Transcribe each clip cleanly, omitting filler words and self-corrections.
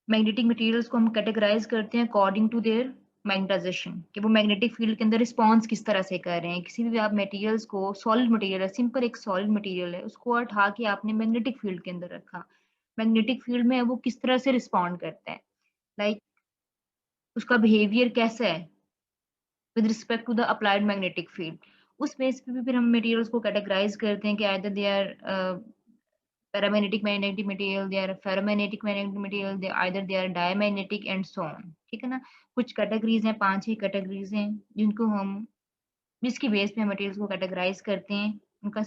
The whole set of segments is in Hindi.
मैग्नेटिक मटेरियल्स को हम कैटेगराइज करते हैं अकॉर्डिंग टू देयर मैग्नेटाइजेशन, कि वो मैग्नेटिक फील्ड के अंदर रिस्पॉन्स किस तरह से कर रहे हैं। किसी भी आप मटेरियल्स को, सॉलिड मटेरियल है, सिंपल एक सॉलिड मटेरियल है, उसको उठा के आपने मैग्नेटिक फील्ड के अंदर रखा, मैग्नेटिक फील्ड में वो किस तरह से रिस्पॉन्ड करता है, लाइक उसका बिहेवियर कैसा है with respect to the applied magnetic field. उस बेस पे भी फिर हम मटेरियल्स को कैटेगराइज करते हैं कि either they are paramagnetic magnetic material, they are ferromagnetic magnetic material, they either they are diamagnetic and so on। ठीक है ना। कुछ कैटेगरीज हैं, 5-6 कैटेगरीज हैं जिनको हम, जिसकी बेस पे हम मटेरियल्स को कैटेगराइज करते हैं। उनका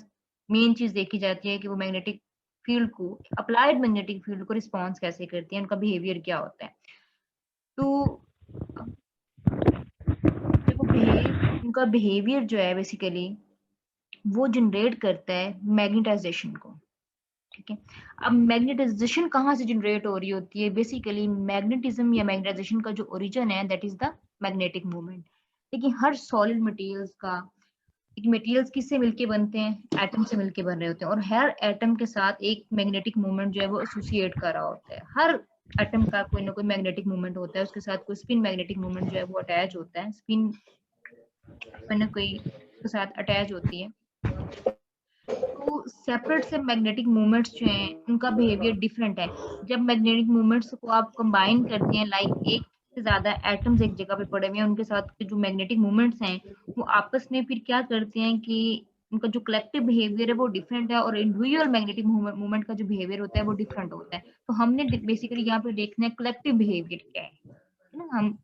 मेन चीज देखी जाती है कि वो मैग्नेटिक फील्ड को, अप्लाइड मैग्नेटिक फील्ड को रिस्पॉन्स कैसे करती है, उनका बिहेवियर क्या होता है। तो अब देखो उनका बिहेवियर जो है बेसिकली वो जनरेट करता है मैग्नेटाइजेशन को। ठीक है। अब मैग्नेटाइजेशन कहाँ से जनरेट हो रही होती है? बेसिकली मैग्नेटिज्म या मैग्नेटाइजेशन का जो ओरिजिन है that is the magnetic movement. देखिए हर सॉलिड मटेरियल्स का, एक मटेरियल्स किससे मिलके बनते हैं? एटम से मिलके बन रहे होते हैं, और हर एटम के साथ एक मैग्नेटिक मूवमेंट जो है वो एसोसिएट कर रहा होता है। हर एटम का कोई ना कोई मैग्नेटिक मूवमेंट होता है, उसके साथ कोई स्पिन मैग्नेटिक मूवमेंट जो है वो अटैच होता है, स्पिन कोई ना कोई उसके साथ अटैच होती है। तो सेपरेट से मैग्नेटिक मूवमेंट्स जो हैं उनका बिहेवियर डिफरेंट है। जब मैग्नेटिक मूवमेंट्स को आप कंबाइन करते हैं, लाइक एक से ज्यादा एटम्स एक जगह पे पड़े हुए हैं, उनके साथ के जो मैग्नेटिक मूवमेंट्स हैं वो आपस में फिर क्या करते हैं कि उनका जो कलेक्टिव बिहेवियर है वो डिफरेंट है, और इंडिविजुअल मैग्नेटिक मूवमेंट का जो बिहेवियर होता है वो डिफरेंट होता है। तो हमने बेसिकली यहाँ पे देखना है कलेक्टिव बिहेवियर क्या है ना। हम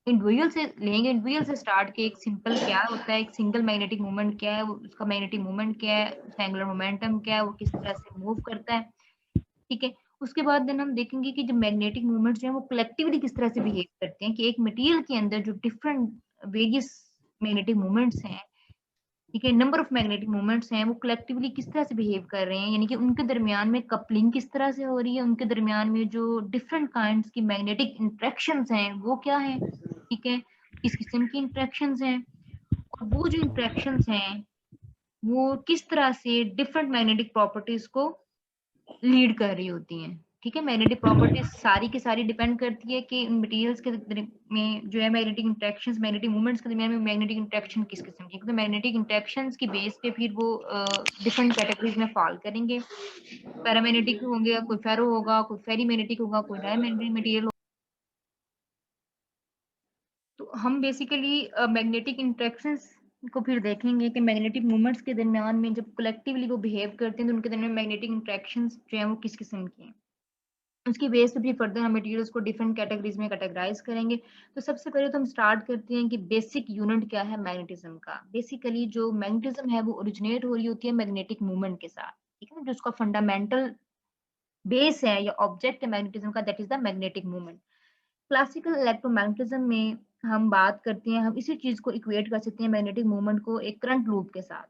इंडिविजुअल से लेंगे, इंडिविजुअल से स्टार्ट के एक सिंपल क्या होता है, एक सिंगल मैग्नेटिक मोमेंट क्या है, उसका मैग्नेटिक मोमेंट क्या है, उसका एंगुलर मोमेंटम क्या है, वो किस तरह से मूव करता है। ठीक है। उसके बाद देन हम देखेंगे कि जो मैग्नेटिक मूवमेंट्स जो है वो कलेक्टिवली किस तरह से बिहेव करते हैं, कि एक मटेरियल के अंदर जो डिफरेंट वेरियस मैग्नेटिक मूवमेंट्स हैं, ठीक है, नंबर ऑफ मैग्नेटिक मूवमेंट्स हैं, वो कलेक्टिवली किस तरह से बिहेव कर रहे हैं, यानी कि उनके दरमियान में कपलिंग किस तरह से हो रही है, उनके दरमियान में जो डिफरेंट काइंड्स की मैग्नेटिक इंटरेक्शंस हैं वो क्या है। ठीक है। किस किस्म की इंटरेक्शंस हैं, और वो जो इंटरेक्शंस हैं वो किस तरह से डिफरेंट मैग्नेटिक प्रॉपर्टीज को लीड कर रही होती हैं। ठीक है। मैग्नेटिक प्रॉपर्टीज सारी की सारी डिपेंड करती है कि मटेरियल्स के में जो है मैग्नेटिक इंटरेक्शंस, मैग्नेटिक मूवमेंट्स के दरमियान में मैग्नेटिक इंटरेक्शन किस किस्म की, क्योंकि मैग्नेटिक इंटरेक्शंस की बेस पे फिर वो डिफरेंट कैटेगरीज में फॉल करेंगे। पैरामैग्नेटिक होंगे, कोई फेरो होगा, कोई फेरी मैग्नेटिक होगा, कोई डायमैग्नेटिक मटेरियल। तो हम बेसिकली मैग्नेटिक इंटरेक्शंस को फिर देखेंगे कि मैग्नेटिक मूवमेंट्स के दरमियान में जब कलेक्टिवली वो बिहेव करते हैं तो उनके दरमियान मैग्नेटिक इंटरेक्शंस जो है वो किस किस्म की हैं। उसकी बेस पे भी फर्दर हम मटेरियल्स को डिफरेंट कैटेगरीज में कैटेगराइज करेंगे। तो सबसे पहले तो हम स्टार्ट करते हैं कि बेसिक यूनिट क्या है मैग्नेटिज्म का। बेसिकली जो मैग्नेटिज्म है वो ओरिजिनेट हो रही होती है मैग्नेटिक मूवमेंट के साथ। ठीक है। जो उसका फंडामेंटल बेस है या ऑब्जेक्ट है मैग्नेटिज्म का, that is the magnetic movement. Classical electromagnetism में हम बात करते हैं, हम इसी चीज को इक्वेट कर सकते हैं मैग्नेटिक मूवमेंट को एक करंट लूप के साथ।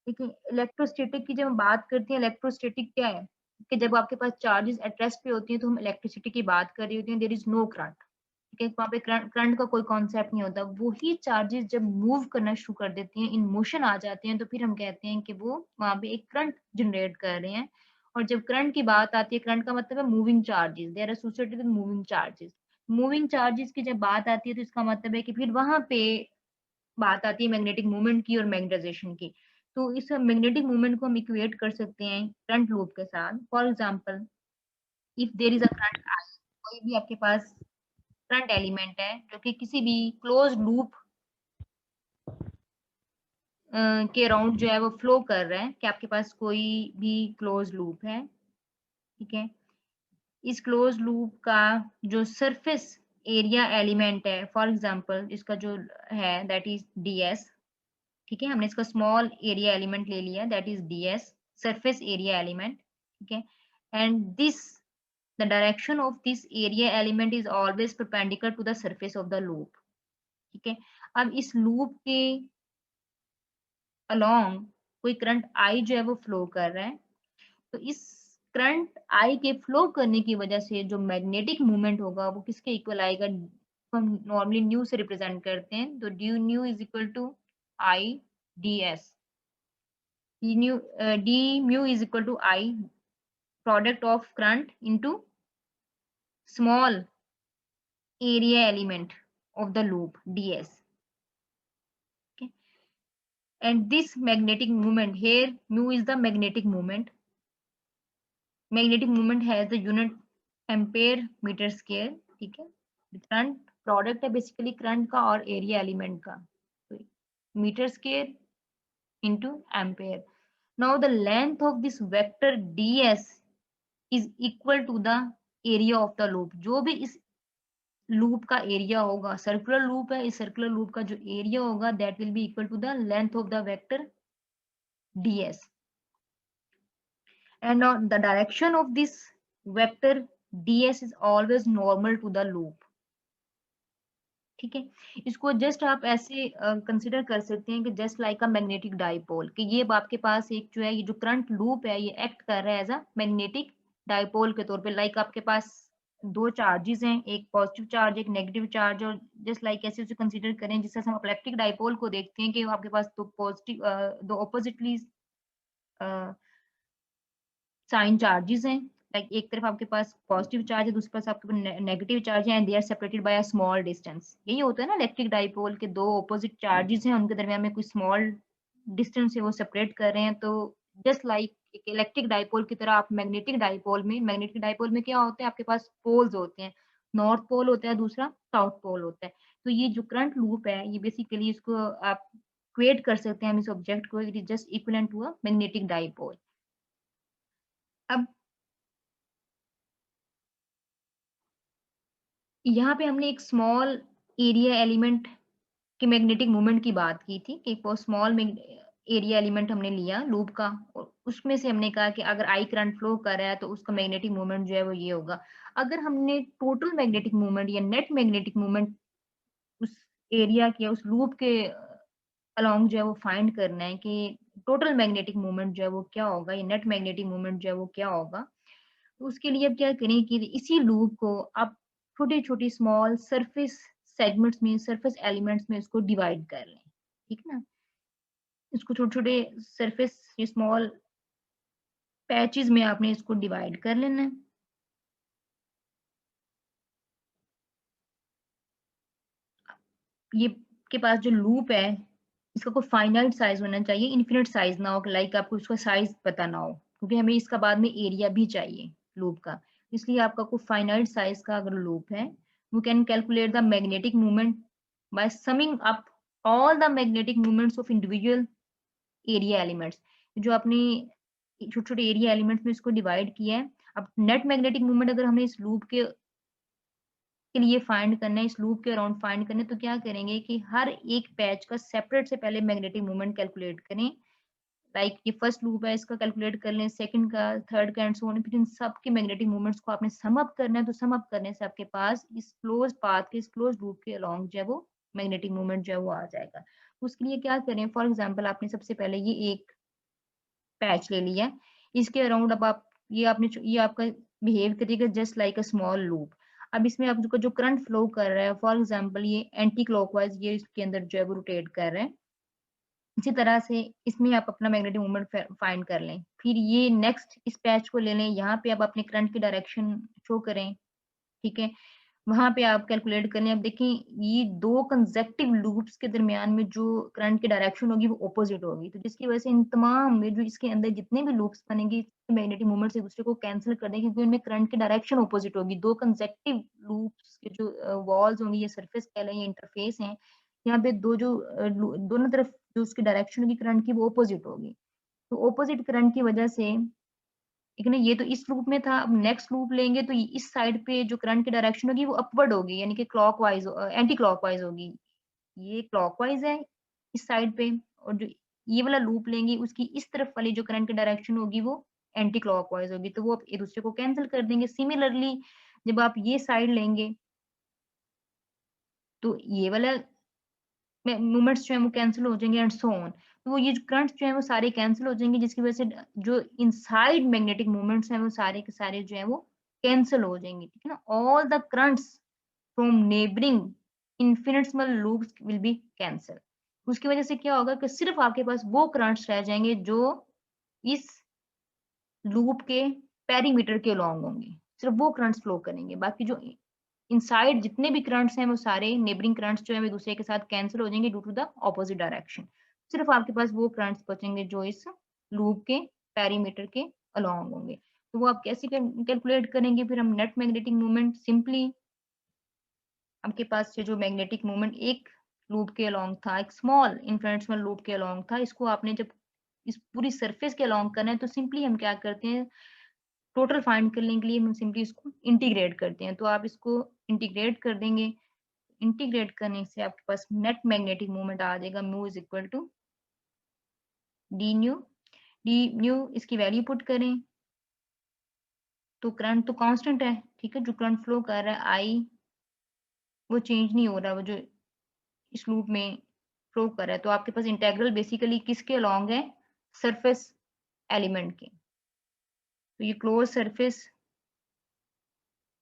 ठीक है। इलेक्ट्रोस्टैटिक की जब हम बात करते हैं, इलेक्ट्रोस्टैटिक क्या है कि जब आपके पास चार्जेस एट रेस्ट पे होती हैं तो हम इलेक्ट्रिसिटी की बात कर रही होती हैं, देयर इज नो करंट। ठीक है। वहाँ पे करंट का कोई कॉन्सेप्ट नहीं होता। वही चार्जेस जब मूव करना शुरू कर देती हैं, इन मोशन आ जाते हैं, तो फिर हम कहते हैं कि वो वहाँ पे एक करंट जनरेट कर रहे हैं। और जब करंट की बात आती है, करंट का मतलब है moving charges, they are associated with moving charges. Moving charges की जब बात आती है तो इसका मतलब है कि फिर वहां पे बात आती है मैग्नेटिक मूवमेंट की और मैग्नेटाइजेशन की। तो इस मैग्नेटिक मूवमेंट को हम इक्वेट कर सकते हैं करंट लूप के साथ। For example, if there is a current I, कोई भी आपके पास करंट एलिमेंट है जो कि किसी भी क्लोज लूप के अराउंड जो है वो फ्लो कर रहा है, कि आपके पास कोई भी क्लोज लूप है। ठीक है। इस क्लोज लूप का जो सरफेस एरिया एलिमेंट है, फॉर एग्जांपल इसका जो है दैट इज ds। ठीक है। हमने इसका स्मॉल एरिया एलिमेंट ले लिया, that is ds, surface area element. ठीक है। And this, the direction of this area element is always perpendicular to the surface of the loop. ठीक है। अब इस लूप के अलोंग कोई करंट आई जो है वो फ्लो कर रहा है। तो इस करंट आई के फ्लो करने की वजह से जो मैग्नेटिक मूवमेंट होगा वो किसके इक्वल आएगा? हम नॉर्मली न्यू से रिप्रेजेंट करते हैं, तो d mu is equal to I d S. D mu is equal to I product of current into small area element of the loop ds. Okay, and this magnetic moment here, mu is the magnetic moment. Magnetic moment has the unit ampere metre square, ठीक है। करंट प्रोडक्ट है बेसिकली करंट का और एरिया एलिमेंट का, तो metre square into ampere. Now the length of this vector ds is equal to the area of the loop. जो भी इस लूप का एरिया होगा, सर्कुलर लूप है, इस सर्कुलर लूप का जो एरिया होगा that will be equal to the length of the vector ds. And the direction of this vector ds is always normal to the loop. ठीक है, इसको जस्ट आप ऐसे कंसिडर कर सकते हैं कि जस्ट लाइक अ मैग्नेटिक डाइपोल, कि ये आपके पास एक जो है ये जो करंट लूप है ये एक्ट कर रहा है एज अ मैग्नेटिक डाइपोल के तौर पे। लाइक आपके पास दो चार्जेस हैं, एक पॉजिटिव चार्ज एक नेगेटिव चार्ज, और जस्ट लाइक ऐसे उसे कंसिडर करें जिससे हम इलेक्ट्रिक डाइपोल को देखते हैं कि आपके पास दो पॉजिटिव दो ऑपोजिटली साइन चार्जेस हैं। लाइक एक तरफ आपके पास पॉजिटिव चार्ज है, दूसरी पास आपके पास नेगेटिव चार्ज है, and they are separated by a small distance. यही होता है ना इलेक्ट्रिक डाइपोल के, दो ऑपोजिट चार्जेस हैं उनके दरमियान में कोई स्मॉल डिस्टेंस है वो सेपरेट कर रहे हैं। तो जस्ट लाइक एक इलेक्ट्रिक डाइपोल की तरह आप मैग्नेटिक डाइपोल में क्या होता है, आपके पास पोल्स होते हैं, नॉर्थ पोल होता है, दूसरा साउथ पोल होता है। तो ये जो करंट लूप है ये बेसिकली इसको आप क्रिएट कर सकते हैं हम इस ऑब्जेक्ट को, it is just equivalent to a magnetic dipole. अब यहाँ पे हमने एक स्मॉल एरिया एलिमेंट के मैग्नेटिक मोमेंट की बात की थी, कि वो स्मॉल एरिया एलिमेंट हमने लिया लूप का, और उसमें से हमने कहा कि अगर आई करंट फ्लो कर रहा है तो उसका मैग्नेटिक मोमेंट जो है वो ये होगा। अगर हमने टोटल मैग्नेटिक मोमेंट या नेट मैग्नेटिक मोमेंट उस एरिया के उस लूप के अलोंग जो है वो फाइंड करना है कि टोटल मैग्नेटिक मोमेंट जो है वो क्या होगा, या नेट मैग्नेटिक मोमेंट जो है वो क्या होगा। तो उसके लिए अब क्या करें कि इसी लूप को आप छोटी-छोटी स्मॉल सरफेस सेगमेंट्स में, सरफेस एलिमेंट्स में इसको डिवाइड कर लें, ठीक है ना? इसको छोटे-छोटे सरफेस ये स्मॉल पैचेस में आपने इसको डिवाइड कर लेना है। ये के पास जो लूप है, इसका कोई फाइनाइट साइज़ होना चाहिए, इनफिनिट साइज़ ना हो, कि लाइक आपको उसका साइज़ पता ना हो, क्योंकि हमें इसका बाद में एरिया भी चाहिए लूप का। इसलिए आपका कोई फाइनाइट साइज़ का अगर लूप है, we can calculate the magnetic moment by summing up all the magnetic moments of individual area elements. जो आपने छोटे-छोटे एरिया एलिमेंट्स में इसको डिवाइड किया है, अब नेट मैग्नेटिक मोमेंट अगर हमने इस लूप के लिए फाइंड करना है, इस लूप के अराउंड फाइंड करना है, तो क्या करेंगे कि हर एक पैच का सेपरेट से पहले मैग्नेटिक मोमेंट कैलकुलेट करें। लाइक ये फर्स्ट लूप है इसका कैलकुलेट कर लें, सेकंड का, थर्ड का एंड सो ऑन। फिर इन सब के मैग्नेटिक मोमेंट्स को आपने सम अप करना है, तो सम अप करने से आपके पास इस क्लोज पाथ के, इस क्लोज लूप के अलोंग जो है वो मैग्नेटिक मोमेंट जो है वो आ जाएगा। उसके लिए क्या करें, फॉर एग्जाम्पल आपने सबसे पहले ये एक पैच ले लिया है, इसके अराउंड अब आप ये आपका बिहेव करेगा just like a small loop. अब इसमें आपका जो करंट फ्लो कर रहा है, फॉर एग्जांपल ये एंटी क्लॉकवाइज ये इसके अंदर जो है वो रोटेट कर रहे हैं। इसी तरह से इसमें आप अपना मैग्नेटिक मोमेंट फाइंड कर लें। फिर ये नेक्स्ट इस पैच को ले लें, यहाँ पे आप अपने करंट की डायरेक्शन शो करें, ठीक है? वहाँ पे आप कैलकुलेट कर लें। अब देखें ये 2 कंसेक्टिव लूप्स के दरमियान में जो करंट की डायरेक्शन होगी वो अपोज़िट होगी। तो जिसकी वज़ह से इन तमाम में जो इसके अंदर जितने भी लूप्स बनेंगे, मैग्नेटिक मोमेंट्स एक-दूसरे को कैंसल कर देंगे, क्योंकि उनमें करंट की डायरेक्शन अपोज़िट होगी। 2 कंसेक्टिव लूप्स के जो वॉल्स होंगी या सरफेस कह लें या इंटरफ़ेस हैं, यहाँ पे 2 जो दोनों तरफ जो उसकी डायरेक्शन होगी करंट की वो अपोज़िट होगी। तो अपोज़िट करंट की वज़ह से ठीक है ना, ये तो इस लूप में था। अब नेक्स्ट लूप लेंगे तो इस साइड पे जो करंट की डायरेक्शन होगी वो अपवर्ड होगी, यानी कि क्लॉकवाइज एंटी क्लॉकवाइज होगी। ये क्लॉकवाइज है इस साइड पे, और जो ये वाला लूप लेंगे उसकी इस तरफ वाली जो करंट की डायरेक्शन होगी वो एंटी क्लॉकवाइज होगी, तो वो एक दूसरे को कैंसिल कर देंगे। सिमिलरली जब आप ये साइड लेंगे तो ये वाला मोमेंट्स जो है वो कैंसल हो जाएंगे एंड सो ऑन। तो वो ये जो करंट्स जो है वो सारे कैंसल हो जाएंगे, जिसकी वजह से जो इनसाइड मैग्नेटिक मोमेंट्स हैं वो सारे के सारे जो है वो कैंसल हो जाएंगे, ठीक है ना। All the currents from neighbouring infinitesimal loops will be cancel. उसकी वजह से क्या होगा कि सिर्फ आपके पास वो करंट्स रह जाएंगे जो इस लूप के पेरीमीटर के अलोंग होंगे, सिर्फ वो करंट्स फ्लो करेंगे, बाकी जो इनसाइड जितने भी करंट्स हैं वो सारे नेबरिंग करंट्स जो है वो दूसरे के साथ कैंसिल हो जाएंगे due to the opposite direction. सिर्फ आपके पास वो करंट्स बचेंगे जो इस लूप के पेरीमीटर के अलोंग होंगे। तो वो आप कैसे कैलकुलेट करेंगे? फिर हम नेट मैग्नेटिक मोमेंट सिंपली आपके पास से जो मैग्नेटिक मोमेंट एक लूप के अलोंग था, एक स्मॉल इन्फिनिटेसिमल लूप के अलोंग था, इसको आपने जब इस पूरी सरफेस के अलोंग करना है तो सिंपली हम क्या करते हैं, टोटल फाइंड करने के लिए हम सिंपली इसको इंटीग्रेट करते हैं। तो आप इसको इंटीग्रेट कर देंगे, इंटीग्रेट करने से आपके पास नेट मैग्नेटिक मोमेंट आ जाएगा mu is equal to d mu. D mu इसकी वैल्यू पुट करें तो करंट तो कांस्टेंट है, ठीक है, जो करंट फ्लो कर रहा है आई वो चेंज नहीं हो रहा, वो जो इस लूप में फ्लो कर रहा है। तो आपके पास इंटेग्रल बेसिकली किसके अलोंग है? सरफेस एलिमेंट के। तो ये क्लोज सरफेस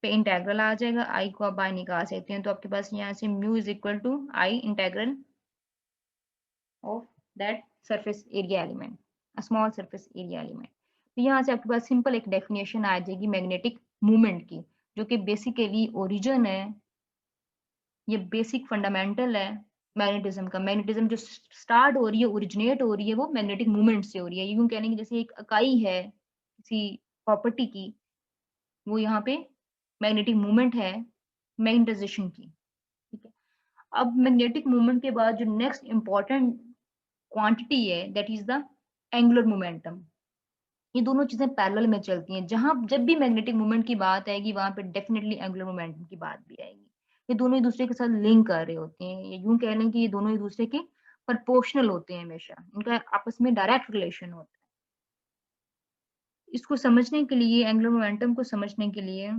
पे इंटेग्रल आ जाएगा, आई को आप बाहर निकाल सकते हैं। तो आपके पास यहाँ से mu is equal to I integral of that surface area element, a small surface area element. तो यहाँ से आपके पास सिंपल एक डेफिनेशन आ जाएगी मैग्नेटिक मूवमेंट की, जो कि बेसिकली ओरिजिन है, ये बेसिक फंडामेंटल है मैग्नेटिज्म का। मैग्नेटिज्म जो स्टार्ट हो रही है, ओरिजिनेट हो रही है, वो मैग्नेटिक मूवमेंट से हो रही है। यूं कहने की जैसे एक इकाई है किसी प्रॉपर्टी की, वो यहाँ पे मैग्नेटिक मूवमेंट है मैग्नेटाइजेशन की, ठीक है। अब मैग्नेटिक मूवमेंट के बाद जो नेक्स्ट इंपॉर्टेंट क्वांटिटी है that is the angular momentum. ये दोनों चीजें पैरेलल में चलती हैं, जहां जब भी मैग्नेटिक मूवमेंट की बात आएगी वहां पे डेफिनेटली एंगुलर मोमेंटम की बात भी आएगी। ये दोनों एक दूसरे के साथ लिंक कर रहे होते हैं, ये यूं कह लें कि ये दोनों एक दूसरे के प्रोपोर्शनल होते हैं, हमेशा इनका आपस में डायरेक्ट रिलेशन होता है। इसको समझने के लिए, एंगुलर मोमेंटम को समझने के लिए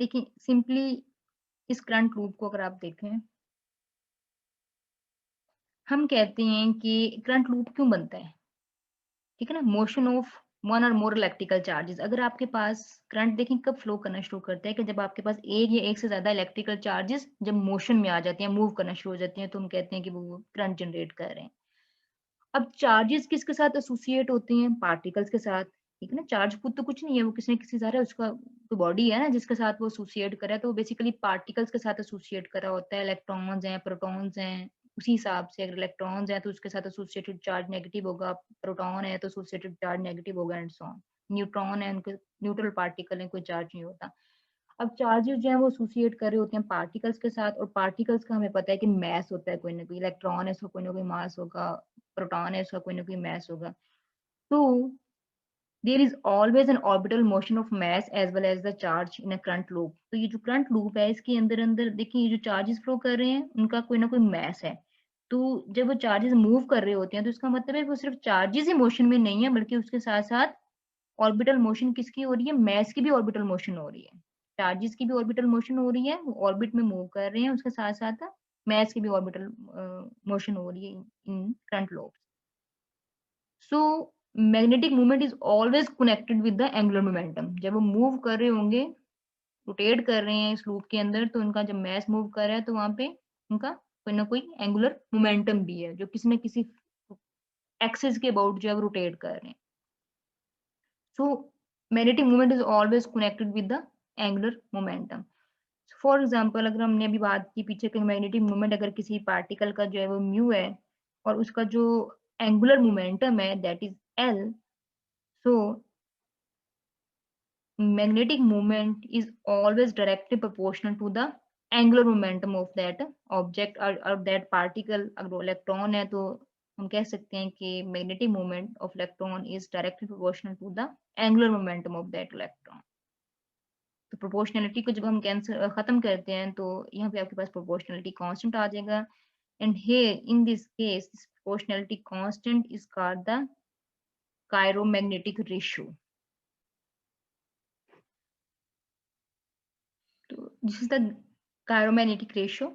देखिए सिंपली इस करंट लूप को अगर आप देखें, हम कहते हैं कि करंट लूप क्यों बनता है, ठीक है ना, मोशन ऑफ वन और मोर इलेक्ट्रिकल चार्जेस। अगर आपके पास करंट देखें कब फ्लो करना शुरू करता है कि जब आपके पास एक या एक से ज्यादा इलेक्ट्रिकल चार्जेस जब मोशन में आ जाते हैं, मूव करना शुरू हो जाते हैं, तो हम कहते हैं कि वो करंट जनरेट कर रहे हैं। अब चार्जेस किसके साथ एसोसिएट होते हैं? पार्टिकल्स के साथ, ठीक है ना। चार्ज खुद तो कुछ नहीं है, वो किसी न किसी सारा उसका तो बॉडी है ना जिसके साथ वो एसोसिएट करा है, तो वो बेसिकली पार्टिकल्स के साथ एसोसिएट करा होता है। इलेक्ट्रॉन्स हैं, प्रोटॉन्स हैं, उसी हिसाब से अगर इलेक्ट्रॉन्स हैं तो उसके साथ एसोसिएटेड चार्ज नेगेटिव होगा, प्रोटॉन है तो एसोसिएटेड चार्ज नेगेटिव होगा एंड सो ऑन। न्यूट्रॉन है, उनके न्यूट्रल पार्टिकल है, कोई चार्ज नहीं होता। अब चार्जेस जो है वो एसोसिएट कर रहे होते हैं पार्टिकल्स के साथ, और पार्टिकल्स का हमें पता है कि मास होता है, कोई ना कोई इलेक्ट्रॉन है उसका कोई ना कोई मास होगा, प्रोटॉन है उसका कोई ना कोई मास होगा। तो there is always an orbital motion of mass as well as the charge in a current loop. तो ये जो करंट लूप है इसके अंदर अंदर देखिए ये जो चार्जेस फ्लो कर रहे हैं उनका कोई ना कोई मास है। तो जब वो चार्जेस मूव कर रहे होते हैं तो इसका मतलब है वो सिर्फ चार्जेस ही मोशन में नहीं है, बल्कि उसके साथ साथ ऑर्बिटल मोशन किसकी हो रही है? मास की भी ऑर्बिटल मोशन हो रही है। चार्जेस की भी ऑर्बिटल मोशन हो रही है, वो ऑर्बिट में मूव कर रहे हैं, उसके साथ साथ मास की भी ऑर्बिटल मोशन हो रही है in current loop. So magnetic movement is always connected with the angular momentum. जब वो मूव कर रहे होंगे, रोटेट कर रहे हैं इस लूप के अंदर, तो उनका जब मास मूव कर रहा है तो वहां पे उनका कोई ना कोई एंगुलर मोमेंटम भी है जो किसी न किसी एक्सिस के अबाउट जो है रोटेट कर रहे हैं। सो magnetic movement is always connected with the angular momentum. For example अगर हमने अभी बात की पीछे कि मैग्नेटिक मूवमेंट अगर किसी पार्टिकल का जो है वो म्यू है और उसका जो एंगुलर मोमेंटम है that is L, so magnetic movement is always directly proportional to the angular momentum of that object or that particle। अगर इलेक्ट्रॉन है तो हम कह सकते हैं कि magnetic movement of electron is directly proportional to the angular momentum of that electron। तो प्रोपोर्शनलिटी को जब हम कैंसिल खत्म करते हैं तो यहाँ पे आपके पास प्रोपोर्शनलिटी कांस्टेंट आ जाएगा। And here in this case this proportionality constant is called the chiromagnetic ratio। तो this is the chiromagnetic ratio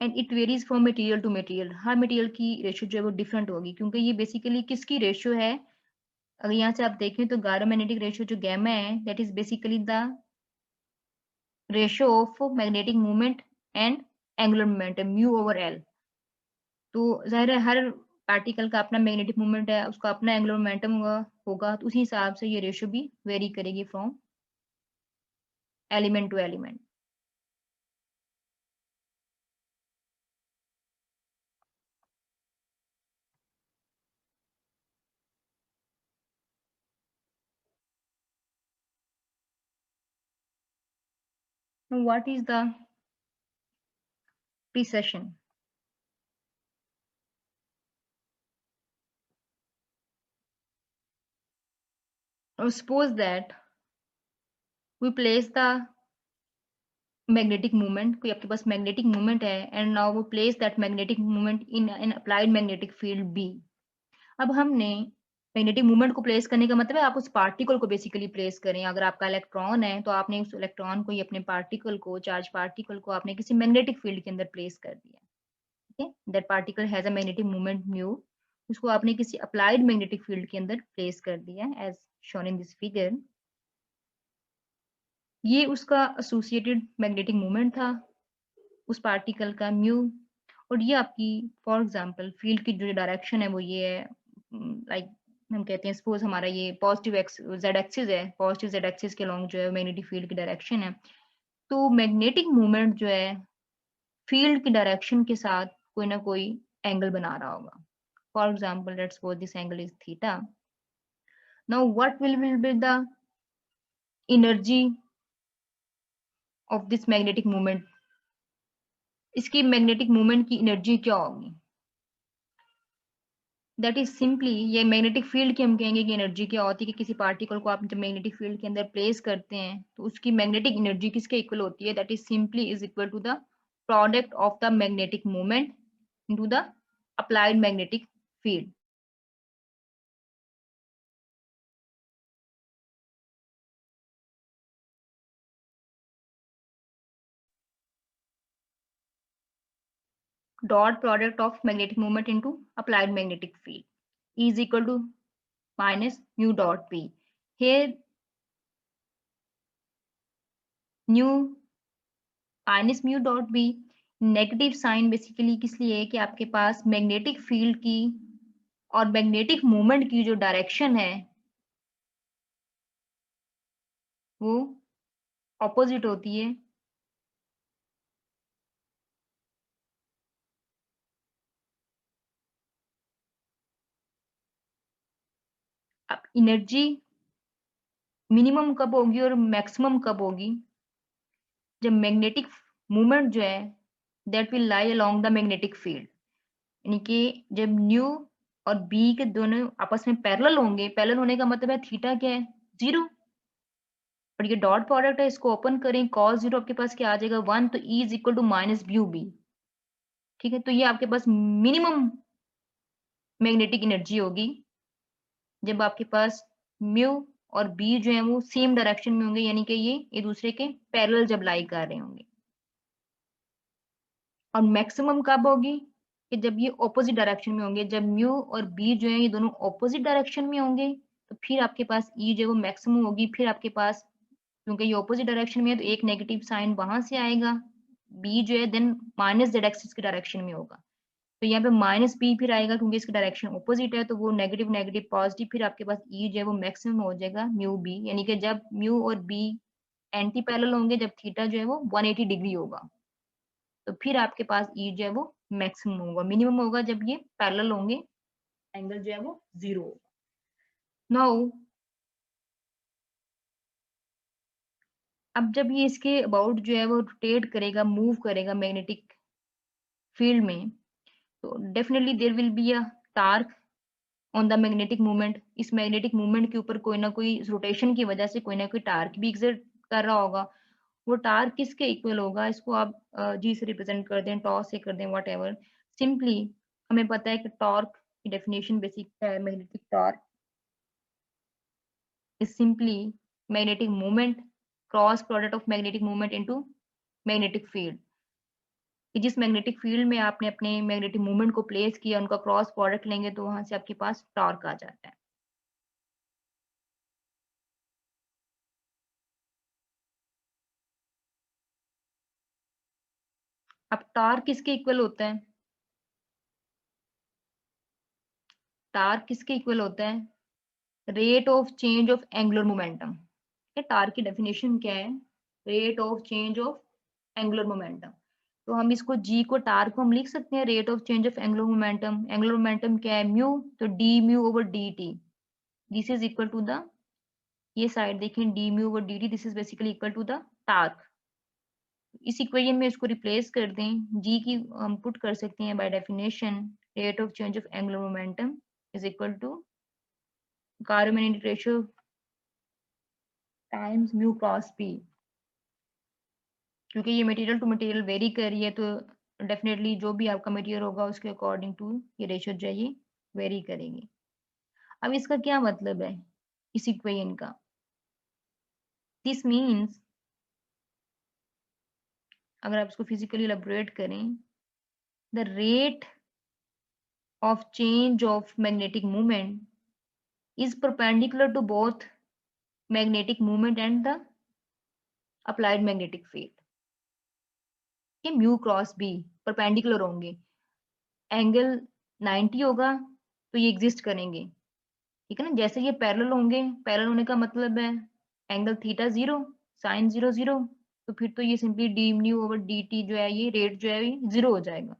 and it varies from material to material. हर मटेरियल की रेशियो जो है वो डिफरेंट होगी, क्योंकि ये बेसिकली किसकी रेशियो है? अगर यहाँ से आप देखें तो गायरोमैग्नेटिक रेशियो जो गैमा है that is basically the ratio of magnetic movement and angular momentum mu over L. तो जाहिर है हर पार्टिकल का अपना मैग्नेटिक मोमेंट है, उसका अपना एंगुलर मोमेंटम होगा, तो उसी हिसाब से ये रेशियो भी वेरी करेगी from element to element. What is the precession? Or suppose that we place the magnetic moment, कोई आपके पास magnetic moment है, and now we place that magnetic moment in an applied magnetic field B। अब हमने मैग्नेटिक मूवमेंट को प्लेस करने का मतलब है आप उस पार्टिकल को बेसिकली प्लेस करें। अगर आपका इलेक्ट्रॉन है तो आपने उस इलेक्ट्रॉन को, ये अपने पार्टिकल को, चार्ज पार्टिकल को आपने किसी मैग्नेटिक फील्ड के अंदर प्लेस कर दिया। ठीक है, that particle has a magnetic movement mu, उसको आपने किसी अप्लाइड मैग्नेटिक फील्ड के अंदर प्लेस कर दिया as shown in this figure. ये उसका एसोसिएटेड मैग्नेटिक मोमेंट था उस पार्टिकल का म्यू। और ये आपकी फॉर एग्जांपल फील्ड की जो डायरेक्शन है वो ये है, लाइक हम कहते हैं सपोज हमारा ये पॉजिटिव एक्स जेड एक्सिस है, पॉजिटिव जेड एक्सिस के लॉन्ग जो है मैग्नेटिक फील्ड की डायरेक्शन है। तो मैग्नेटिक मूवमेंट जो है फील्ड की डायरेक्शन के साथ कोई ना कोई एंगल बना रहा होगा। For example let's suppose this angle is theta. Now what will be the energy of this magnetic movement? इसकी मैग्नेटिक मूवमेंट की एनर्जी क्या होगी? दैट इज सिंपली, ये मैग्नेटिक फील्ड की हम कहेंगे कि एनर्जी क्या होती है कि किसी पार्टिकल को आप जब मैग्नेटिक फील्ड के अंदर प्लेस करते हैं तो उसकी मैग्नेटिक एनर्जी किसके इक्वल होती है? That is simply is equal to the product of the magnetic moment into the applied magnetic field. Dot product of magnetic moment into applied magnetic field is equal to minus mu dot p. here mu minus mu dot B negative sign basically किस लिए है कि आपके पास मैग्नेटिक फील्ड की और मैग्नेटिक मोमेंट की जो डायरेक्शन है वो ऑपोजिट होती है। अब एनर्जी मिनिमम कब होगी और मैक्सिमम कब होगी? जब मैग्नेटिक मूवमेंट जो है that will lie along the magnetic field, यानी कि जब न्यू और बी के दोनों आपस में पैरेलल होंगे। पैरेलल होने का मतलब है थीटा क्या है? जीरो। और ये डॉट प्रोडक्ट है, इसको ओपन करें, cos जीरो आपके पास क्या आ जाएगा? 1, तो E is equal to minus mu B. ठीक है, तो ये आपके पास मिनिमम मैग्नेटिक एनर्जी होगी जब आपके पास म्यू और बी जो है वो सेम डायरेक्शन में होंगे, यानी कि ये एक दूसरे के पैरेलल जब लाई कर रहे होंगे। और मैक्सिमम कब होगी? कि जब ये ऑपोजिट डायरेक्शन में होंगे, जब म्यू और बी जो है ये दोनों ऑपोजिट डायरेक्शन में होंगे तो फिर आपके पास ई जो है वो मैक्सिमम होगी। फिर आपके पास, क्योंकि ये ऑपोजिट डायरेक्शन में है, तो एक नेगेटिव साइन वहां से आएगा, बी जो है देन माइनस जेड एक्सिस की डायरेक्शन में होगा। तो यहाँ पे माइनस बी फिर आएगा क्योंकि इसकी डायरेक्शन ऑपोजिट है, तो वो नेगेटिव नेगेटिव पॉजिटिव, फिर आपके पास ई जो है वो मैक्सिमम हो जाएगा म्यू बी, यानी कि जब म्यू और बी एंटी पैरेलल होंगे, जब थीटा जो है वो 180 डिग्री होगा, तो फिर आपके पास ई जो है वो मैक्सिमम होगा। मिनिमम होगा जब ये पैरेलल होंगे, एंगल जो है वो जीरो होगा। नाउ अब जब ये इसके अबाउट जो है वो रोटेट करेगा, मूव करेगा मैग्नेटिक फील्ड में, तो definitely there will be a torque on the magnetic movement. इस मैग्नेटिक मूवमेंट के ऊपर कोई ना कोई रोटेशन की वजह से कोई ना कोई टार्क भी एग्जिस्ट कर रहा होगा। वो टार्क किसके इक्वल होगा? इसको आप जी से रिप्रेजेंट कर दें, टॉ से कर दें, वट एवर। सिंपली हमें पता है कि टॉर्क की डेफिनेशन बेसिक है, magnetic torque is simply magnetic movement cross product of magnetic movement into magnetic field. कि जिस मैग्नेटिक फील्ड में आपने अपने मैग्नेटिक मूवमेंट को प्लेस किया, उनका क्रॉस प्रोडक्ट लेंगे तो वहां से आपके पास टॉर्क आ जाता है। अब टॉर्क किसके इक्वल होता है? टार्क किसके इक्वल होता है? Rate of change of angular momentum. Torque की डेफिनेशन क्या है? Rate of change of angular momentum. तो हम इसको जी को टार्क को हम लिख सकते हैं rate of change of angular momentum. Angular momentum क्या है? म्यू, तो d mu over d t, this is equal to the, ये साइड देखें, d mu over d t, this is basically equal to the torque. इस इक्वेशन में इसको रिप्लेस कर दें, जी की हम पुट कर सकते हैं by definition rate of change of angular momentum is equal to carbonic ratio times mu cross P. क्योंकि ये मटेरियल टू मटेरियल वेरी कर रही है, तो डेफिनेटली जो भी आपका मटेरियल होगा उसके अकॉर्डिंग टू ये रेशियो जो है ये वेरी करेगी। अब इसका क्या मतलब है इस इक्वेशन का? दिस मीन्स, अगर आप इसको फिजिकली एलैबोरेट करें, the rate of change of magnetic movement is perpendicular to both magnetic moment and the applied magnetic field। ये म्यू क्रॉस बी परपेंडिकुलर होंगे, एंगल 90 होगा तो ये एग्जिस्ट करेंगे, ठीक है ना। जैसे ये पैरेलल होंगे, पैरेलल होने का मतलब है एंगल थीटा 0, साइन 0 0, तो फिर तो ये simply D mu over d T जो है ये रेट जो है ये 0 हो जाएगा।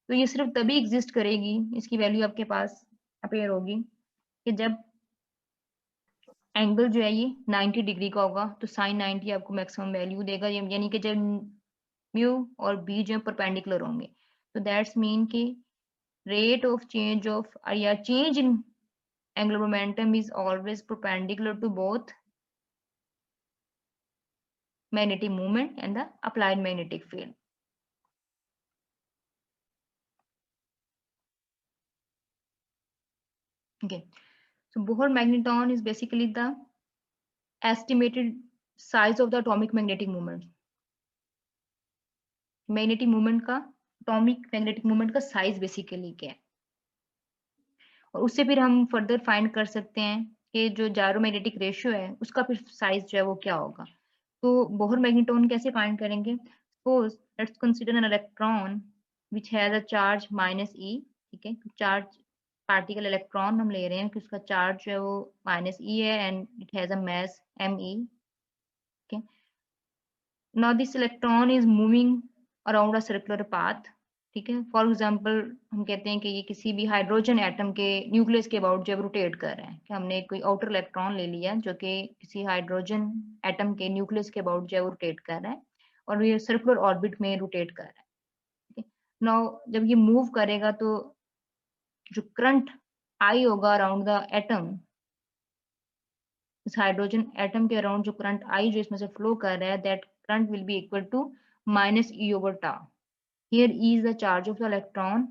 तो ये सिर्फ तभी एग्जिस्ट करेगी, इसकी वैल्यू आपके पास अपेयर होगी कि जब एंगल जो है ये 90 डिग्री का होगा, तो साइन 90 आपको मैक्सिमम वैल्यू देगा, यानी कि जब म्यू और बी जो है परपेंडिकुलर होंगे। तो दैट्स मीन कि रेट ऑफ चेंज ऑफ या change in angular momentum is always perpendicular to both magnetic movement and the applied magnetic field। Okay, so Bohr magneton is basically the estimated size of the atomic magnetic moment। Magnetic movement का, एटॉमिक मैग्नेटिक मूवमेंट का साइज बेसिकली क्या है, और उससे फिर हम फर्दर फाइंड कर सकते हैं कि जो जायरोमैग्नेटिक रेशियो है उसका फिर साइज जो है वो क्या होगा। तो बोहर मैग्नेटोन कैसे फाइंड करेंगे? Suppose let's consider an electron which has a charge minus e, ठीक है, चार्ज पार्टिकल इलेक्ट्रॉन हम ले रहे हैं कि उसका चार्ज जो है वो माइनस ई है and it has a mass m e. ठीक है, now this electron is moving around a circular path. ठीक है, फॉर एग्जाम्पल हम कहते हैं कि ये किसी भी हाइड्रोजन एटम के न्यूक्लियस के अबाउट जो रोटेट कर रहे हैं, कि हमने कोई आउटर इलेक्ट्रॉन ले लिया जो कि किसी हाइड्रोजन एटम के न्यूक्लियस के अबाउट जो है रोटेट कर रहा है और ये सर्कुलर ऑर्बिट में रोटेट कर रहा है। ठीक है, नाउ जब ये मूव करेगा तो जो करंट आई होगा अराउंड द एटम, इस हाइड्रोजन एटम के अराउंड जो करंट आई जो इसमें से फ्लो कर रहा है, that current will be equal to minus e over tau. Here e is the charge of the electron,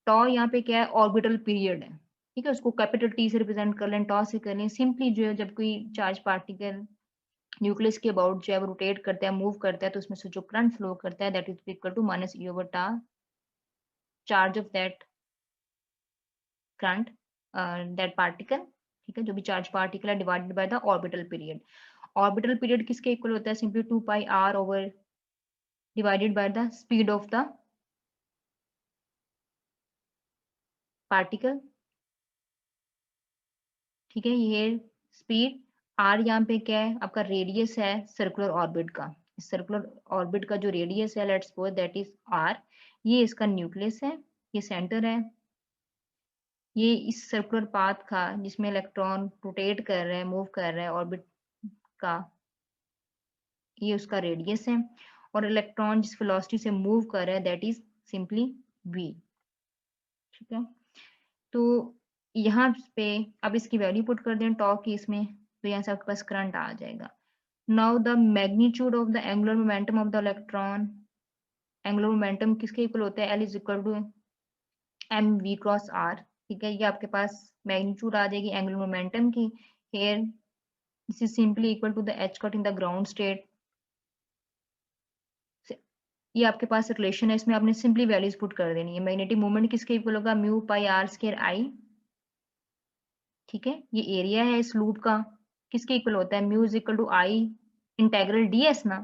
tau यहाँ पे क्या है? ऑर्बिटल पीरियड है। ठीक है, उसको कैपिटल टी से रिप्रेजेंट कर लें, टॉ से कर लें। सिंपली जो है जब कोई चार्ज पार्टिकल न्यूक्लियस के अबाउट जो है वो रोटेट करता है, मूव करता है, तो उसमें से जो करंट फ्लो करता है that is equal to minus e over tau, charge of that current that particle. ठीक है, जो भी चार्ज पार्टिकल है divided by the orbital period. Orbital period किसके इक्वल होता है? Simply 2 pi r over divided by the speed of the particle. ठीक है, ये स्पीड आर यहाँ पे क्या है? आपका रेडियस है सर्कुलर ऑर्बिट का। सर्कुलर ऑर्बिट का जो रेडियस है let's suppose that is R, ये इसका न्यूक्लियस है, ये सेंटर है, ये इस सर्कुलर पाथ का जिसमें इलेक्ट्रॉन रोटेट कर रहा है, मूव कर रहा है ऑर्बिट का, ये उसका रेडियस है, और इलेक्ट्रॉन जिस वेलोसिटी से मूव कर रहा है दैट इज सिंपली v। ठीक है, तो यहाँ पे अब इसकी वैल्यू पुट कर दें टॉ की इसमें, तो यहाँ से आपके पास करंट आ जाएगा। Now the magnitude of the angular momentum of the electron, angular momentum किसके इक्वल होता है? L is equal to m v cross r. ठीक है, ये आपके पास मैग्नीट्यूड आ जाएगी एंगुलर मोमेंटम की। Here this is simply equal to the h cut in the ground state. ये आपके पास रिलेशन है, इसमें आपने सिंपली वैल्यूज पुट कर देनी है। मैग्नेटिक मोमेंट किसके इक्वल होगा? म्यू पाई आर स्क्वायर आई। ठीक है, ये एरिया है इस लूप का, किसके इक्वल होता है? Mu is equal to I integral d S ना,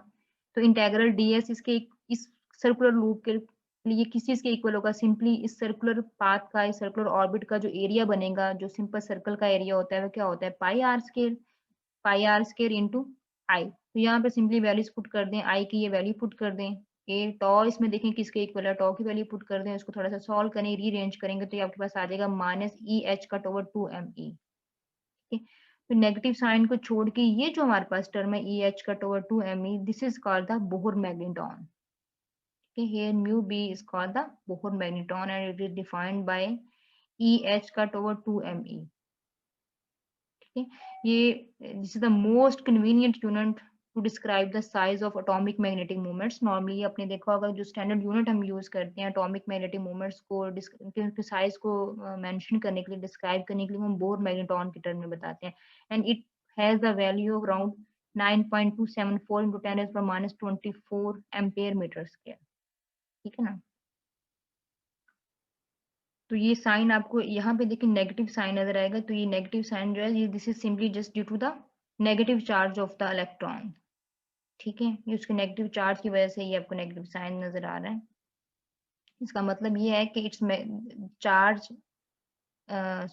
तो इंटेग्रल डीएस इसके इस सर्कुलर लूप के ये किस चीज के इक्वल होगा? सिंपली इस सर्कुलर पाथ का, इस सर्कुलर ऑर्बिट का जो एरिया बनेगा, जो सिंपल सर्कल का एरिया होता है वो क्या होता है? पाई आर स्केयर इंटू आई। तो यहाँ पे सिंपली वैल्यूज पुट कर दें, आई की ये वैल्यू पुट कर दें, ए टॉ इसमें देखें किसके इक्वल है, टॉ की वैल्यू पुट कर दें, उसको थोड़ा सा सॉल्व करें, रीअरेंज करेंगे तो ये आपके पास आ जाएगा minus E H cut over 2 me। ठीक है, तो नेगेटिव साइन को छोड़ के ये जो हमारे पास टर्म है E H cut over 2 me, this is called the Bohr magneton. Okay, here mu b is called the Bohr magneton and it is defined by Eh cut over 2me। ठीक है, ये this is the most convenient unit to describe the size of atomic magnetic moments। Normally आपने देखा होगा जो स्टैंडर्ड यूनिट हम यूज करते हैं अटोमिक मैग्नेटिक मोमेंट्स को उनके साइज को मेंशन करने के लिए, डिस्क्राइब करने के लिए हम बोर मैग्नेटॉन के टर्म में बताते हैं। And it has the value of around 9.274 into 10⁻24 ampere metre square. ठीक है ना? तो ये साइन आपको यहाँ पे देखिए नेगेटिव साइन नजर आएगा, तो ये नेगेटिव साइन जो है ये this is simply just due to the negative charge of the electron. ठीक है, ये उसके नेगेटिव चार्ज की वजह से ये आपको नेगेटिव साइन नजर आ रहा है। इसका मतलब ये है कि इट्स चार्ज,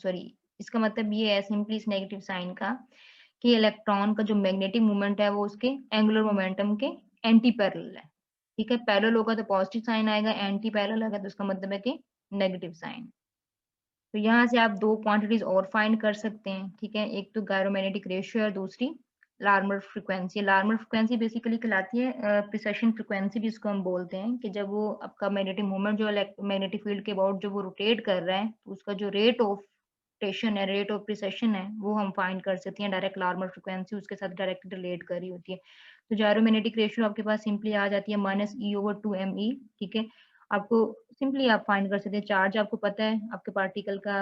सॉरी, इसका मतलब ये है सिंपली इस नेगेटिव साइन का कि इलेक्ट्रॉन का जो मैग्नेटिक मोमेंट है वो उसके एंगुलर मोमेंटम के एंटी पैरेलल है। ठीक है, पैरेलल होगा तो पॉजिटिव साइन आएगा, एंटी पैरेलल होगा तो उसका मतलब है कि नेगेटिव साइन। तो यहाँ से आप दो क्वांटिटीज और फाइंड कर सकते हैं। ठीक है, एक तो गायरोमैग्नेटिक रेशियो है, दूसरी Larmor frequency. Larmor frequency basically कहलाती है प्रिसेशन फ्रीक्वेंसी भी इसको हम बोलते हैं, कि जब वो आपका मैग्नेटिक मोमेंट जो मैग्नेटिक फील्ड के अबाउट जो वो रोटेट कर रहा है तो उसका जो रेट ऑफ रोटेशन है, रेट ऑफ प्रिसेशन है, वो हम फाइंड कर सकते हैं डायरेक्ट लार्मर फ्रीक्वेंसी उसके साथ डायरेक्ट रिलेट कर रही होती है। तो जायरोमैग्नेटिक रेशियो आपके पास सिंपली आ जाती है माइनस ई ओवर 2me। ठीक है, आपको सिंपली आप फाइंड कर सकते हैं चार्ज आपको पता है आपके पार्टिकल का,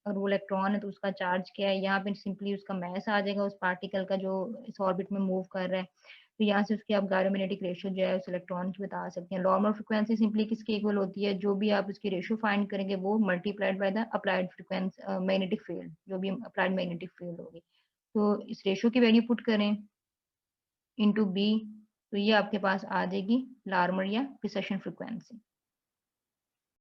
और वो इलेक्ट्रॉन है तो उसका चार्ज क्या है, यहाँ पे सिंपली उसका मैस आ जाएगा उस पार्टिकल का जो इस ऑर्बिट में मूव कर रहा है। तो यहाँ से उसकी आप गायरोमैग्नेटिक रेशियो जो है उस इलेक्ट्रॉन की बता सकते हैं। नॉर्मल फ्रिक्वेंसी सिंपली किसके इक्वल होती है, जो भी आप इसकी रेशियो फाइंड करेंगे वो multiplied by the applied frequency magnetic field, जो भी अप्लाइड मैग्नेटिक फील्ड होगी। तो इस रेशियो की वैल्यू पुट करें इंटू बी, तो ये आपके पास आ जाएगी लार्मर या प्रिसेशन फ्रिक्वेंसी।